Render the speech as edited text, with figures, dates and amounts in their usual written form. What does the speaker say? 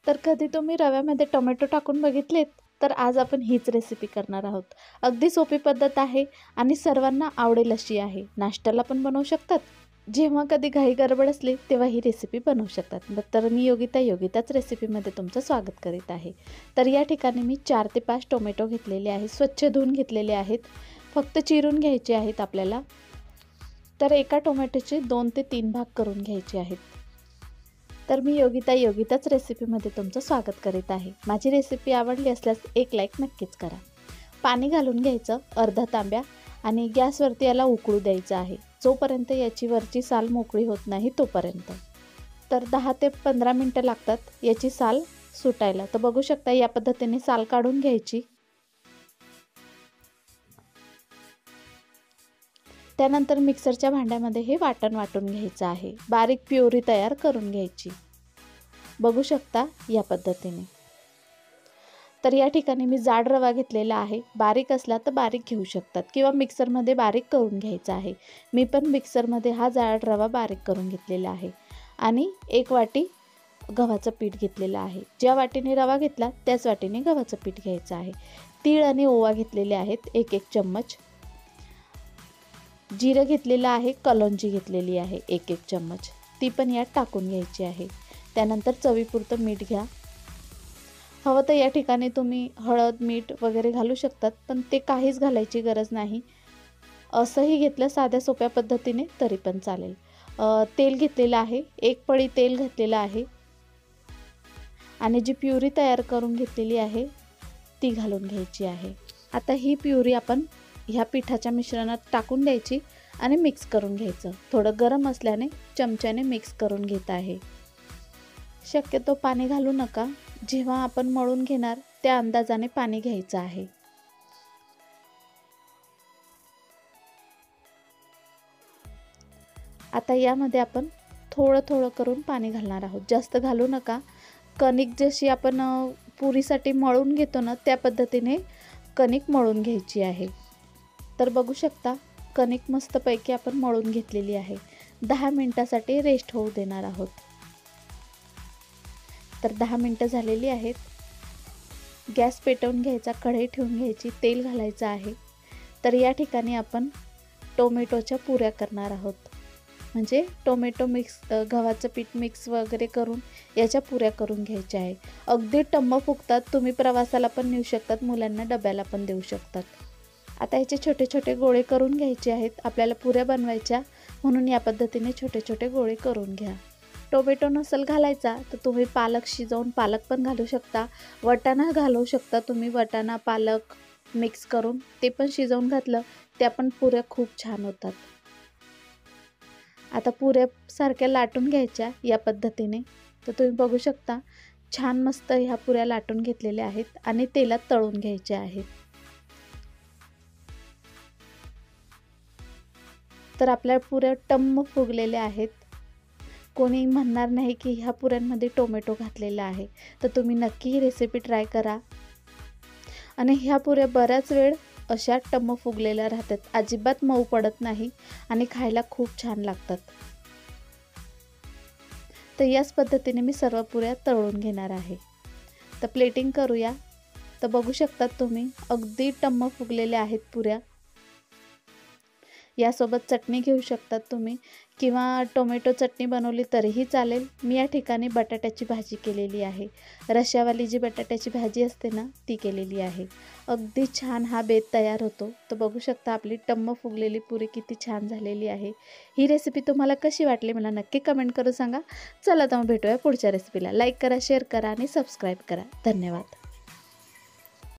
तर कधी तुम्ही रव्यामध्ये टोमॅटो टाकून बघितलेत? तर आज आपण हीच रेसिपी करणार आहोत. अगदी सोपी पद्धत आहे आणि सर्वांना आवडेल अशी आहे. नाश्त्याला पण बनवू शकतात. जेव्हा कधी घाई गडबड असली तेव्हा ही रेसिपी बनवू शकतात. तर मी योगिताच रेसिपीमध्ये तुमचं स्वागत करीत आहे. तर या ठिकाणी मी 4 ते 5 टोमॅटो घेतलेले आहेत. स्वच्छ धुवून घेतलेले आहेत. फक्त चिरून घ्यायचे आहेत आपल्याला. तर एका टोमॅटोचे 2 ते 3 भाग करून घ्यायचे आहेत. तर मी योगिताच रेसिपीमध्ये तुमचं स्वागत करीत आहे. माझी रेसिपी आवडली असल्यास एक लाईक नक्कीच करा. पाणी घालून घ्यायचं अर्धा तांब्या आणि गॅसवरती याला उकळू द्यायचं आहे. जोपर्यंत याची वरची साल मोकळी होत नाही तोपर्यंत. तर 10 ते 15 मिनटं लागतात याची साल सुटायला. तर बघू शकता या पद्धतीने साल काढून घ्यायची. त्यानंतर मिक्सरच्या भांड्यामध्ये हे वाटण वाटून घ्यायचं आहे. बारीक प्युरी तयार करून घ्यायची. बघू शकता या पद्धतीने. तर या ठिकाणी मी जाड रवा घेतलेला आहे. बारीक असला तर बारीक घेऊ शकतात किंवा मिक्सरमध्ये बारीक करून घ्यायचा आहे. मी पण मिक्सरमध्ये हा जाड रवा बारीक करून घेतलेला आहे. आणि 1 वाटी गव्हाचं पीठ घेतलेलं आहे. ज्या वाटीने रवा घेतला त्याच वाटीने गव्हाचं पीठ घ्यायचं आहे. तीळ आणि ओवा घेतलेले आहेत 1-1 चम्मच. जिरं घेतलेलं आहे. कलोंजी घेतलेली आहे 1-1 चम्मच. ती पण यात टाकून घ्यायची आहे. त्यानंतर चवीपुरतं मीठ घ्या. हवं तर या ठिकाणी तुम्ही हळद मीठ वगैरे घालू शकतात, पण ते काहीच घालायची गरज नाही. असंही घेतलं साध्या सोप्या पद्धतीने तरी पण चालेल. तेल घेतलेलं आहे. 1 पळी तेल घातलेलं आहे आणि जी प्युरी तयार करून घेतलेली आहे ती घालून घ्यायची आहे. आता ही प्युरी आपण ह्या पिठाच्या मिश्रणात टाकून द्यायची आणि मिक्स करून घ्यायचं. थोडं गरम असल्याने चमच्याने मिक्स करून घेत आहे. शक्यतो पाणी घालू नका. जेव्हा आपण मळून घेणार त्या अंदाजाने पाणी घ्यायचं आहे. आता यामध्ये आपण थोडं करून पाणी घालणार आहोत. जास्त घालू नका. कणिक जशी आपण पुरीसाठी मळून घेतो ना त्या पद्धतीने कणिक मळून घ्यायची आहे. तर बघू शकता कणिक मस्तपैकी आपण मळून घेतलेली आहे. 10 मिनिटासाठी रेस्ट होऊ देणार आहोत. तर 10 मिनिटं झालेली आहेत. गॅस पेटवून घ्यायचा, कढई ठेवून घ्यायची, तेल घालायचं आहे. तर या ठिकाणी आपण टोमॅटोच्या पुऱ्या करणार आहोत. म्हणजे टोमॅटो मिक्स गव्हाचं पीठ मिक्स वगैरे करून याच्या पुऱ्या करून घ्यायच्या आहे. अगदी टम्म फुगतात. तुम्ही प्रवासाला पण नेऊ शकतात, मुलांना डब्याला पण देऊ शकतात. आता याचे छोटे गोळे करून घ्यायचे आहेत. आपल्याला पुऱ्या बनवायच्या म्हणून या पद्धतीने छोटे गोळे करून घ्या. टोमॅटो नसेल घालायचा तर तुम्ही पालक शिजवून पालक पण घालू शकता. वाटाणा घालू शकता तुम्ही. वाटाणा पालक मिक्स करून ते पण शिजवून घातलं त्या पण पुऱ्या खूप छान होतात. आता पुऱ्या सारख्या लाटून घ्यायच्या या पद्धतीने. तर तुम्ही बघू शकता छान मस्त ह्या पुऱ्या लाटून घेतलेल्या आहेत आणि तेलात तळून घ्यायच्या आहेत. तर आपल्या पुऱ्या टम्म फुगलेल्या आहेत. कोणी म्हणणार नाही की ह्या पुऱ्यांमध्ये टोमॅटो घातलेला आहे. तर तुम्ही नक्की ही रेसिपी ट्राय करा. आणि ह्या पुऱ्या बऱ्याच वेळ अशा टम्म फुगलेल्या राहतात. अजिबात मऊ पडत नाही आणि खायला खूप छान लागतात. तर याच पद्धतीने मी सर्व पुऱ्या तळून घेणार आहे. तर प्लेटिंग करूया. तर बघू शकतात तुम्ही अगदी टम्म फुगलेल्या आहेत पुऱ्या. यासोबत चटणी घेऊ शकतात तुम्ही किंवा टोमॅटो चटणी बनवली तरीही चालेल. मी या ठिकाणी बटाट्याची भाजी केलेली आहे. रश्श्यावाली जी बटाट्याची भाजी असते ना ती केलेली आहे. अगदी छान हा बेत तयार होतो. तर बघू शकता आपली टम्म फुगलेली पुरी किती छान झालेली आहे. ही रेसिपी तुम्हाला कशी वाटली मला नक्की कमेंट करून सांगा. चला तर मग भेटूया पुढच्या रेसिपीला. लाईक करा, शेअर करा आणि सबस्क्राईब करा. धन्यवाद.